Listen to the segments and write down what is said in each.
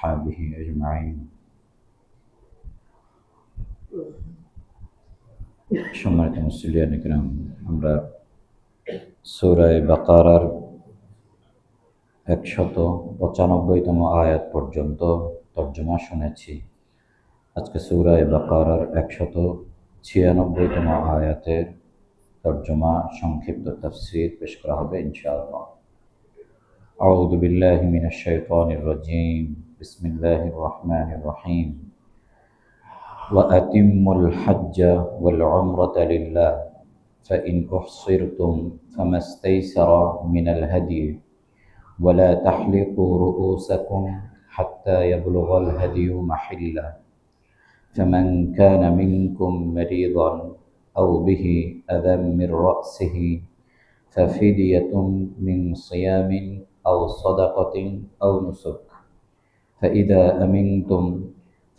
وأصحابه أجمعين সম্মানিত মুসলিয়ান ইকরাম, আমরা সূরা বাকারার 195তম আয়াত পর্যন্ত তর্জমা শুনেছি। আজকে সূরা বাকারার 196তম আয়াতের তর্জমা সংক্ষিপ্ত তাফসীর পেশ করা হবে ইনশাআল্লাহ। আউযু বিল্লাহি মিনাশ শাইতানির রাজীম। বিসমিল্লাহির রহমানির রহিম। وأتموا الحج والعمرة لله فإن أحصرتم فما استيسر من الهدي ولا تحلقوا رؤوسكم حتى يبلغ الهدي محله فمن كان منكم مريضا أو به أذى من رأسه ففدية من صيام أو صدقة أو نسك فإذا أمنتم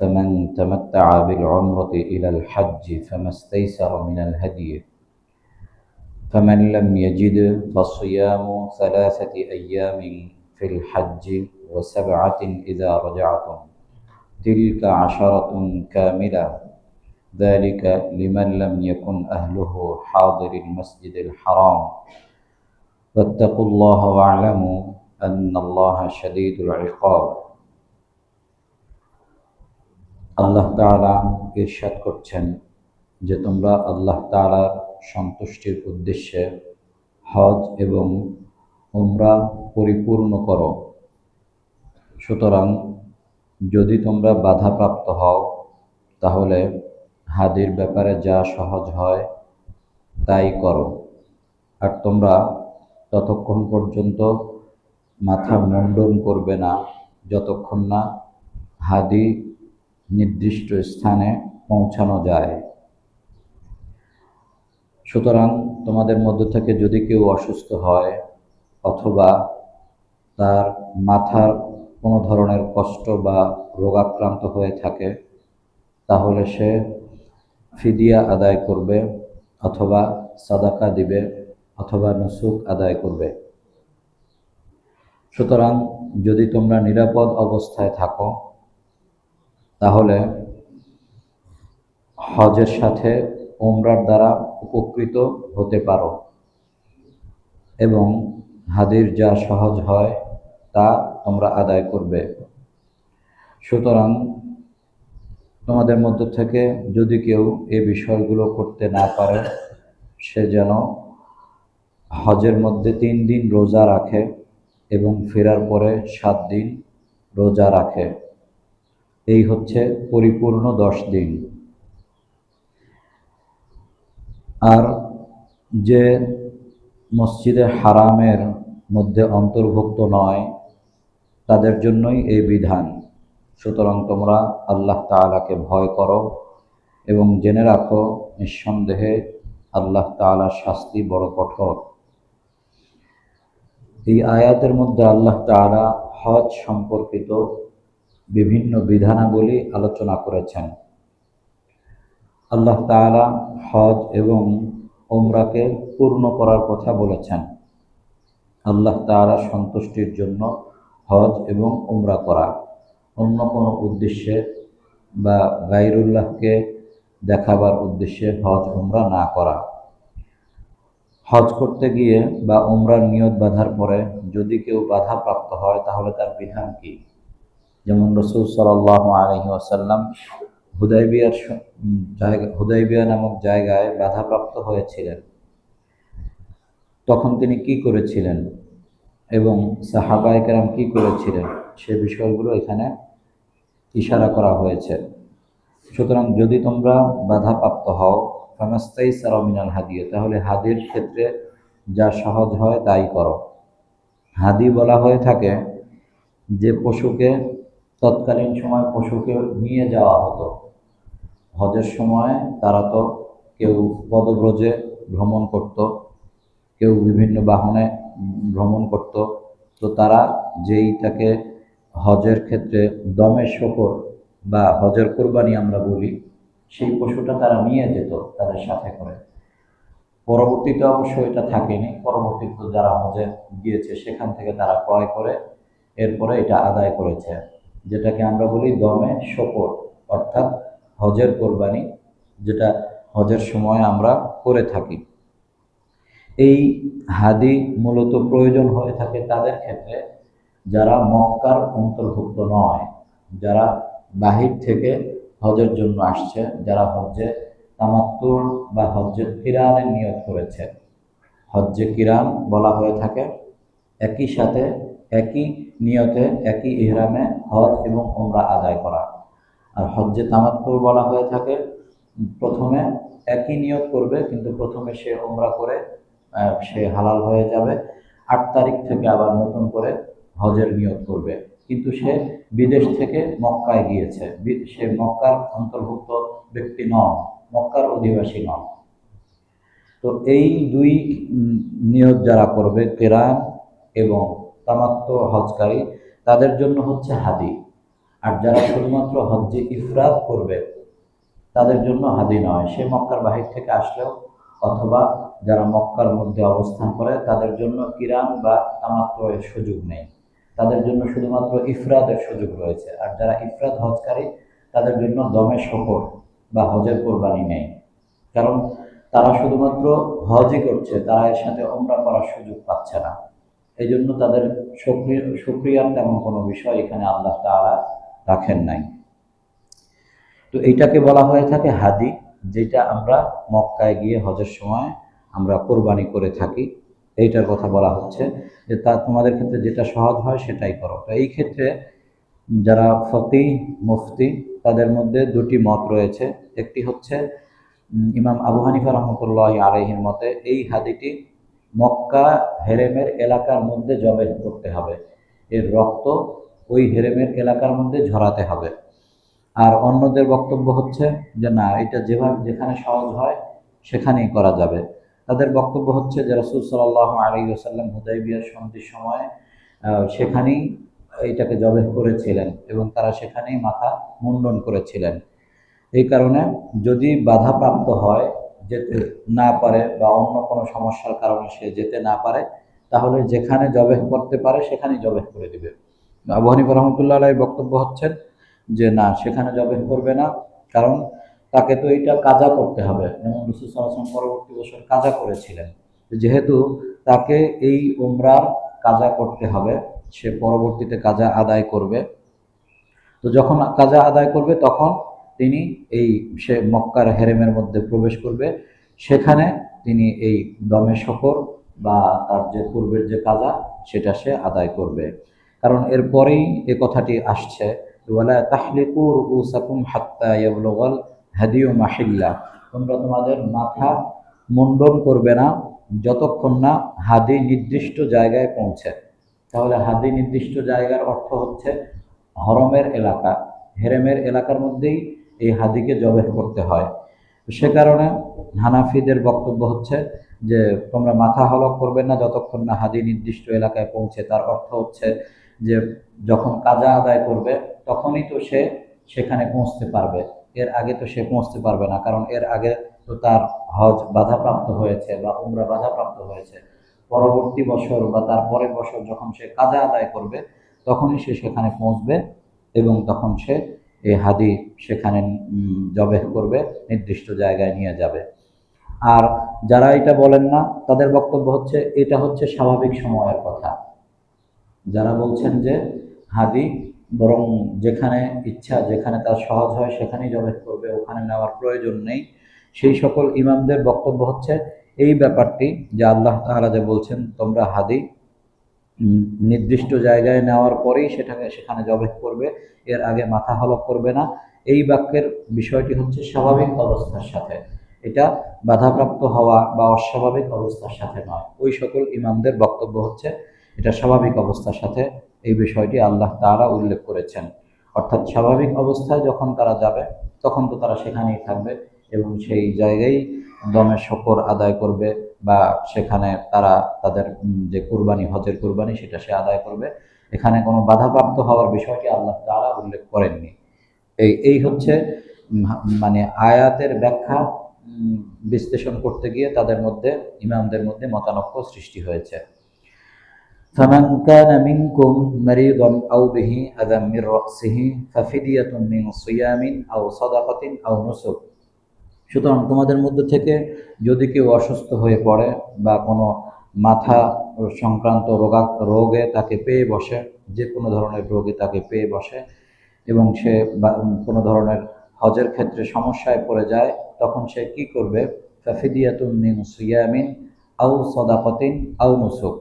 فمن تمتع بالعمرة إلى الحج فما استيسر من الهدي فمن لم يجد فصيام 3 أيام في الحج و7 إذا رجعتم تلك 10 كاملة ذلك لمن لم يكن أهله حاضر المسجد الحرام واتقوا الله واعلموا أن الله شديد العقاب। আল্লাহ তাআলা ইরশাদ করছেন যে তোমরা আল্লাহ তাআলার সন্তুষ্টির উদ্দেশ্যে হজ এবং উমরা পরিপূর্ণ করো। সুতরাং যদি তোমরা বাধাপ্রাপ্ত হও তাহলে হাদির ব্যাপারে যা সহজ হয় তাই করো, আর তোমরা ততক্ষণ পর্যন্ত মাথা মুন্ডন করবে না যতক্ষণ না হাদি নির্দিষ্ট স্থানে পৌঁছানো যায়। সুতরাং তোমাদের মধ্য থেকে যদি কেউ অসুস্থ হয় অথবা তার মাথার কোনো ধরনের কষ্ট বা রোগাক্রান্ত হয়ে থাকে তাহলে সে ফিদিয়া আদায় করবে অথবা সাদাকা দিবে অথবা নুসুক আদায় করবে। সুতরাং যদি তোমরা নিরাপদ অবস্থায় থাকো তাহলে হজের সাথে উমরার দ্বারা উপকৃত হতে পারো এবং হাদির যা সহজ হয় তা তোমরা আদায় করবে। সুতরাং তোমাদের মধ্য থেকে যদি কেউ এই বিষয়গুলো করতে না পারে সে যেন হজের মধ্যে 3 দিন রোজা রাখে এবং ফেরার পরে 7 দিন রোজা রাখে। এই হচ্ছে পরিপূর্ণ 10 দিন। আর যে মসজিদে হারামের মধ্যে অন্তর্ভুক্ত নয় তাদের জন্যই এই বিধান। সুতরাং তোমরা আল্লাহ তাআলাকে ভয় করো এবং জেনে রাখো নিঃসন্দেহে আল্লাহ তাআলার শাস্তি বড় কঠোর। এই আয়াতের মধ্যে আল্লাহ তাআলা হজ সম্পর্কিত বিভিন্ন বিধানাবলী আলোচনা করেছেন। আল্লাহ তাআলা হজ এবং উমরাকে পূর্ণ করার কথা বলেছেন। আল্লাহ তাআলার সন্তুষ্টির জন্য হজ এবং উমরা করা, অন্য কোনো উদ্দেশ্যে বা গায়রুল্লাহকে দেখাবার উদ্দেশ্যে হজ উমরা না করা। হজ করতে গিয়ে বা উমরার নিয়ত বাঁধার পরে যদি কেউ বাধাপ্রাপ্ত হয় তাহলে তার বিধান কি? যেমন রাসূল সাল্লাল্লাহু আলাইহি ওয়াসাল্লাম হুদায়বিয়া নামক জায়গায় বাধাপ্রাপ্ত হয়েছিলেন। তখন তিনি কি করেছিলেন এবং সাহাবায়ে কেরাম কি করেছিলেন সে বিষয়গুলো এখানে ইশারা করা হয়েছে। সুতরাং যদি তোমরা বাধাপ্রাপ্ত হও ফামাস্তাইসারা মিনাল হাদিয়া, তাহলে হাদির ক্ষেত্রে যা সহজ হয় তাই করো। হাদি বলা হয়ে থাকে যে পশুকে তৎকালীন সময় পশুকে নিয়ে যাওয়া হতো। হজের সময় তারা তো কেউ পদব্রজে ভ্রমণ করত, কেউ বিভিন্ন বাহনে ভ্রমণ করত। তো তারা যেই তাকে হজের ক্ষেত্রে দমে শকর বা হজের কোরবানি আমরা বলি, সেই পশুটা তারা নিয়ে যেত তাদের সাথে করে। পরবর্তীতে অবশ্য এটা থাকেনি, পরবর্তীতে যারা হজে গিয়েছে সেখান থেকে তারা ক্রয় করে এরপরে এটা আদায় করেছে। যেটাকে আমরা বলি দমে শকর, অর্থাৎ হজের কোরবানি, যেটা হজের সময় আমরা করে থাকি। এই হাদি মূলত প্রয়োজন হয়ে থাকে তাদের ক্ষেত্রে যারা মক্কার অন্তর্ভুক্ত নয়, যারা বাহির থেকে হজের জন্য আসছে, যারা হজ্জে তামাত্তুর বা হজ্জে কিরানের নিয়ত করেছে। হজ্জে কিরান বলা হয়ে থাকে একই সাথে একই নিয়তে একই ইহরামে হজ এবং ওমরা আদায় করা। আর হজ্জে তামাত্তুর বলা হয়ে থাকে প্রথমে একই নিয়ত করবে, কিন্তু প্রথমে সে ওমরা করে সে হালাল হয়ে যাবে, 8 তারিখ থেকে আবার নতুন করে হজের নিয়ত করবে, কিন্তু সে বিদেশ থেকে মক্কায় গিয়েছে, সে মক্কার অন্তর্ভুক্ত ব্যক্তি নন, মক্কার অধিবাসী নন। তো এই দুই নিয়ত যারা করবে, কেরান এবং তামাত্তু হজকারী, তাদের জন্য হচ্ছে হাদি। আর যারা শুধুমাত্র হজ্জে ইফরাদ করবে তাদের জন্য হাদি নয়, সে মক্কার বাহির থেকে আসলেও অথবা যারা মক্কার মধ্যে অবস্থান করে তাদের জন্য কিরান বা তামাত্তুয়ের সুযোগ নেই, তাদের জন্য শুধুমাত্র ইফরাদের সুযোগ রয়েছে। আর যারা ইফরাদ হজকারী তাদের জন্য দমে শকর বা হজের কোরবানি নেই, কারণ তারা শুধুমাত্র হজই করছে, তারা এর সাথে ওমরা করার সুযোগ পাচ্ছে না। এই জন্য তাদের শুকরিয়ার তেমন কোনো বিষয় এখানে আল্লাহ তাআলা রাখেন নাই। তো এইটাকে বলা হয়ে থাকে হাদি, যেটা আমরা মক্কায় গিয়ে হজের সময় আমরা কোরবানি করে থাকি। এইটার কথা বলা হচ্ছে যে তা তোমাদের ক্ষেত্রে যেটা সহজ হয় সেটাই করো। তো এই ক্ষেত্রে যারা ফকিহ মুফতি তাদের মধ্যে দুটি মত রয়েছে। একটি হচ্ছে ইমাম আবু হানিফা রহমতুল্লাহ আলাইহির মতে এই হাদিটি মক্কা হেরেমের এলাকার মধ্যে জবেহ করতে হবে, এর রক্ত ওই হেরেমের এলাকার মধ্যে ঝরাতে হবে। আর অন্যদের বক্তব্য হচ্ছে যে না, এটা যেখানে সহজ হয় সেখানেই করা যাবে। তাদের বক্তব্য হচ্ছে যে রাসূল সাল্লাল্লাহু আলাইহি ওয়াসাল্লাম হুদাইবিয়ার সন্ধির সময় সেখানেই এইটাকে জবেহ করেছিলেন এবং তারা সেখানেই মাথা মুন্ডন করেছিলেন। এই কারণে যদি বাধাপ্রাপ্ত হয়, যেতে না পারে বা অন্য কোনো সমস্যার কারণে সে যেতে না পারে, তাহলে যেখানে জবেহ করতে পারে সেখানেই জবেহ করে দিবে। আবু হানিফা রহমতুল্লাহ আলাইহির বক্তব্য হচ্ছেন যে না, সেখানে জবেহ করবে না, কারণ তাকে তো এটা কাজা করতে হবে, যেমন রাসূল সাল্লাল্লাহু আলাইহি ওয়াসাল্লাম পরবর্তী বছর কাজা করেছিলেন। যেহেতু তাকে এই উমরার কাজা করতে হবে, সে পরবর্তীতে কাজা আদায় করবে। তো যখন কাজা আদায় করবে তখন তিনি সে মক্কার হেরেমের মধ্যে প্রবেশ করবে, সেখানে তিনি এই দমে শকর বা তার যে পূর্বের যে কাজা সেটা সে আদায় করবে। কারণ এরপরেই এ কথাটি আসছে, ওয়ালা তাহলিকু রুউসাকুম হাত্তা ইয়াবলুগাল হাদিয়ু মাহিল্লা, তোমরা তোমাদের মাথা মুন্ডন করবে না যতক্ষণ না হাদি নির্দিষ্ট জায়গায় পৌঁছে। তাহলে হাদি নির্দিষ্ট জায়গার অর্থ হচ্ছে হরমের এলাকা, হেরেমের এলাকার মধ্যেই এই হাদিকে জবেহ করতে হয়। সে কারণে হানাফিদের বক্তব্য হচ্ছে যে তোমরা মাথা হলক করবে না যতক্ষণ না হাদি নির্দিষ্ট এলাকায় পৌঁছে। তার অর্থ হচ্ছে যে যখন কাজা আদায় করবে তখনই তো সে সেখানে পৌঁছতে পারবে, এর আগে তো সে পৌঁছতে পারবে না, কারণ এর আগে তো তার হজ বাধাপ্রাপ্ত হয়েছে বা উমরা বাধাপ্রাপ্ত হয়েছে। পরবর্তী বছর বা তার পরের বছর যখন সে কাজা আদায় করবে তখনই সে সেখানে পৌঁছবে এবং তখন সে এই হাদি সেখানে জবেহ করবে, নির্দিষ্ট জায়গায় নিয়ে যাবে। আর যারা এটা বলেন না তাদের বক্তব্য হচ্ছে এটা হচ্ছে স্বাভাবিক সময়ের কথা। যারা বলছেন যে হাদি বরং যেখানে ইচ্ছা, যেখানে তার সহজ হয় সেখানেই জবেহ করবে, ওখানে নেওয়ার প্রয়োজন নেই, সেই সকল ইমামদের বক্তব্য হচ্ছে এই ব্যাপারটি যে আল্লাহ তাআলা যে বলছেন তোমরা হাদি নির্দিষ্ট জায়গায় নেওয়ার পরেই সেখানে জবেহ করবে, এর আগে মাথা হলক করবে না, এই বাক্যের বিষয়টি হচ্ছে স্বাভাবিক অবস্থার সাথে, এটা বাধাপ্রাপ্ত হওয়া বা অস্বাভাবিক অবস্থার সাথে নয়। ওই সকল ইমামদের বক্তব্য হচ্ছে এটা স্বাভাবিক অবস্থার সাথে এই বিষয়টি আল্লাহ তাআলা উল্লেখ করেছেন। অর্থাৎ স্বাভাবিক অবস্থায় যখন তারা যাবে তখন তো তারা সেখানেই থাকবে এবং সেই জায়গায় দমে শকর আদায় করবে বা সেখানে তারা তাদের যে কুরবানি, হজের কুরবানি সেটা সে আদায় করবে। এখানে কোনো বাধাপ্রাপ্ত হওয়ার বিষয়টি আল্লাহ তাআলা উল্লেখ করেননি। এই হচ্ছে মানে আয়াতের ব্যাখ্যা বিশ্লেষণ করতে গিয়ে তাদের মধ্যে, ইমামদের মধ্যে মতানৈক্য সৃষ্টি হয়েছে। فمن كان منكم مريضا أو به أذى من رأسه ففدية من صيام أو صدقة أو نسك। সুতরাং তোমাদের মধ্যে থেকে যদি কেউ অসুস্থ হয়ে পড়ে বা কোনো মাথা সংক্রান্ত রোগে তাকে পেয়ে বসে, যে কোনো ধরনের রোগে তাকে পেয়ে বসে এবং সে কোনো ধরনের হজের ক্ষেত্রে সমস্যায় পড়ে যায়, তখন সে কি করবে? ফাফিদিয়াতুম মিন সিয়ামিন আও সাদাকাতিন আও নুসুক।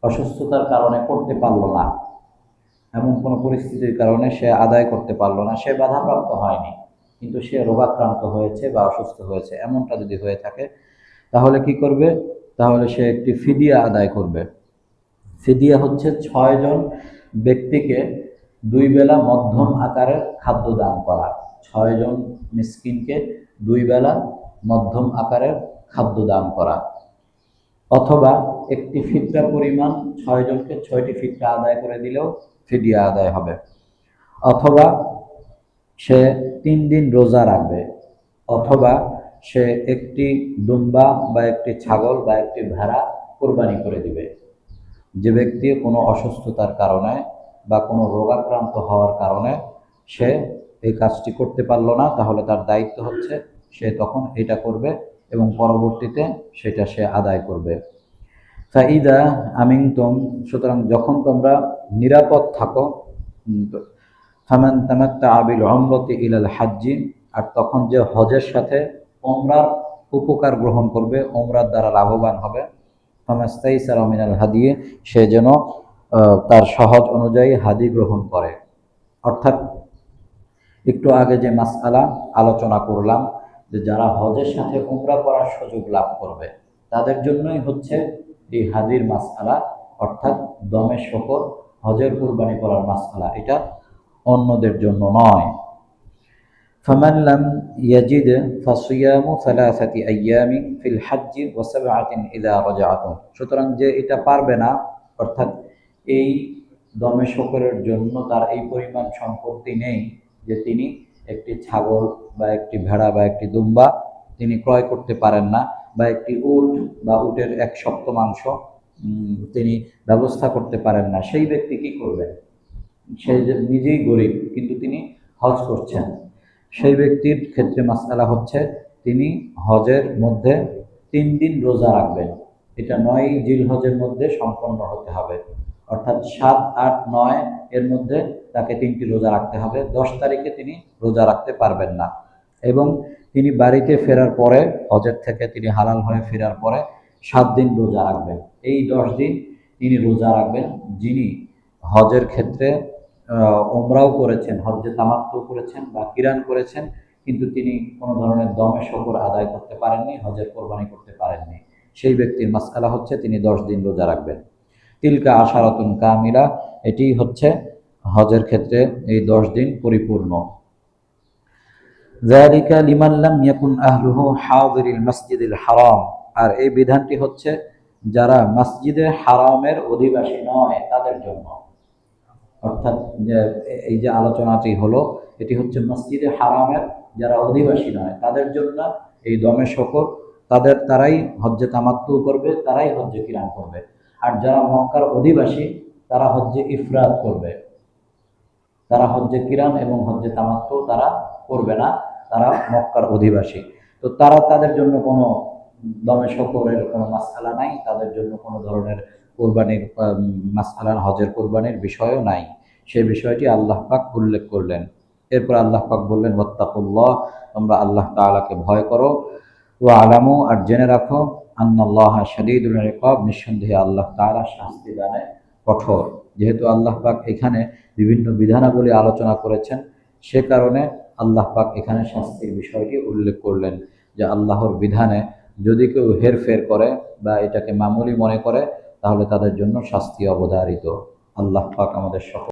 অসুস্থতার কারণে করতে পারলো না, এমন কোনো পরিস্থিতির কারণে সে আদায় করতে পারলো না, সে বাধাপ্রাপ্ত হয়নি কিন্তু সে রোগাক্রান্ত হয়েছে বা অসুস্থ হয়েছে, এমনটা যদি হয়ে থাকে তাহলে কি করবে? তাহলে সে একটি ফিদিয়া আদায় করবে। ফিদিয়া হচ্ছে 6 জন ব্যক্তিকে 2 বেলা মধ্যম আকারের খাদ্য দান করা। 6 জন মিসকিনকে 2 বেলা মধ্যম আকারের খাদ্য দান করা, অথবা একটি ফিতরা পরিমাণ 6 জনকে 6টি ফিতরা আদায় করে দিলেও ফিদিয়া আদায় হবে, অথবা সে 3 দিন রোজা রাখবে, অথবা সে একটি দুম্বা বা একটি ছাগল বা একটি ভেড়া কোরবানি করে দিবে। যে ব্যক্তি কোনো অসুস্থতার কারণে বা কোনো রোগাক্রান্ত হওয়ার কারণে সে এই কাজটি করতে পারলো না, তাহলে তার দায়িত্ব হচ্ছে সে তখন এটা করবে এবং পরবর্তীতে সেটা সে আদায় করবে। ফাইদা আমিনতুম, সুতরাং যখন তোমরা নিরাপদ থাকো, ফামান তামাত্তাআ বিল উমরাতি ইলাল হাজ্জি, আর তখন যে হজের সাথে উমরার উপকার গ্রহণ করবে, উমরার দ্বারা লাভবান হবে, ফামাস্তাইসারা মিনাল হাদি, সে যেন তার সহজ অনুযায়ী হাদি গ্রহণ করে। অর্থাৎ একটু আগে যে মাসআলা আলোচনা করলাম যে যারা হজের সাথে উমরা করার সুযোগ লাভ করবে তাদের জন্যই হচ্ছে এই হাদির মাসআলা, অর্থাৎ দমে শকর হজের কুরবানি করার মাসআলা, এটা অন্যদের জন্য নয়। ফামান লাম ইয়াজিদ ফাসিয়ামু সালাসাতি আইয়ামিন ফিল হাজ্জি ওয়া সাবআতিন ইযা রাজাআতুম, সুতরাং যে এটা পারবে না, অর্থাৎ এই দমে শকরের জন্য তার এই পরিমাণ সম্পত্তি নেই যে তিনি একটি ছাগল বা একটি ভেড়া বা একটি দুম্বা তিনি ক্রয় করতে পারেন না, বা একটি উট বা উটের 1/7 তিনি ব্যবস্থা করতে পারেন না, সেই ব্যক্তি কি করবেন? সে নিজেই গরিব কিন্তু তিনি হজ করছেন, সেই ব্যক্তির ক্ষেত্রে মাসআলা হচ্ছে তিনি হজের মধ্যে 3 দিন রোজা রাখবেন। এটা 9 জিলহজের মধ্যে সম্পন্ন হতে হবে, অর্থাৎ 7, 8, 9 এর মধ্যে তাকে 3টি রোজা রাখতে হবে। 10 তারিখে তিনি রোজা রাখতে পারবেন না, এবং তিনি বাড়িতে ফেরার পরে, হজের থেকে তিনি হালাল হয়ে ফেরার পরে 7 দিন রোজা রাখবেন। এই 10 দিন তিনি রোজা রাখবেন যিনি হজের ক্ষেত্রে উমরাও করেছেন, হজ্জে তামাত্তু করেছেন বা কিরান করেছেন, কিন্তু তিনি কোনো ধরনের দমে শকর আদায় করতে পারেননি, হজের কোরবানি করতে পারেননি, সেই ব্যক্তির মাসআলা হচ্ছে তিনি 10 দিন রোজা রাখবেন। তিলকা আশারাতুন কামিলা, এটি হচ্ছে হজের ক্ষেত্রে এই 10 দিন পরিপূর্ণ। যালিকা লিমান লাম ইয়াকুন আহলুহু হাযিরিল মাসজিদিল হারাম, আর এই বিধানটি হচ্ছে যারা মসজিদে হারামের অধিবাসী নয় তাদের জন্য। অর্থাৎ এই যে আলোচনাটি হলো এটি হচ্ছে মসজিদে হারামের যারা অধিবাসী নয় তাদের জন্য এই দমে শকর, তারাই হজ্জে তামাত্তু করবে, তারাই হজ্জে কিরান করবে। আর যারা মক্কার অধিবাসী তারা হজ্জে ইফরাদ করবে, তারা হজ্জে কিরান এবং হজ্জে তামাত্তু তারা করবে না, তারা মক্কার অধিবাসী। তো তাদের জন্য কোনো দমে শকরের কোনো মাসআলা নাই, তাদের জন্য কোনো ধরনের কোরবানির মাসআলা, হজের কোরবানির বিষয়ও নাই, সেই বিষয়টি আল্লাহ পাক উল্লেখ করলেন। এরপর আল্লাহ পাক বললেন ওয়াত্তাকুল্লাহ, তোমরা আল্লাহ তাআলাকে ভয় করো, ওয়া আলামু, আর জেনে রাখো, আন্নাল্লাহা শাদীদুল ইকাব, নিঃসন্দেহে আল্লাহ তাআলা শাস্তি দানে কঠোর। যেহেতু আল্লাহ পাক এখানে বিভিন্ন বিধানাবলী আলোচনা করেছেন, সে কারণে আল্লাহ পাক এখানে শাস্তির বিষয়টি উল্লেখ করলেন যে আল্লাহর বিধানে যদি কেউ হেরফের করে বা এটাকে মামুলি মনে করে তাহলে তাদের জন্য শাস্তি অবধারিত। আল্লাহ পাক আমাদের সকল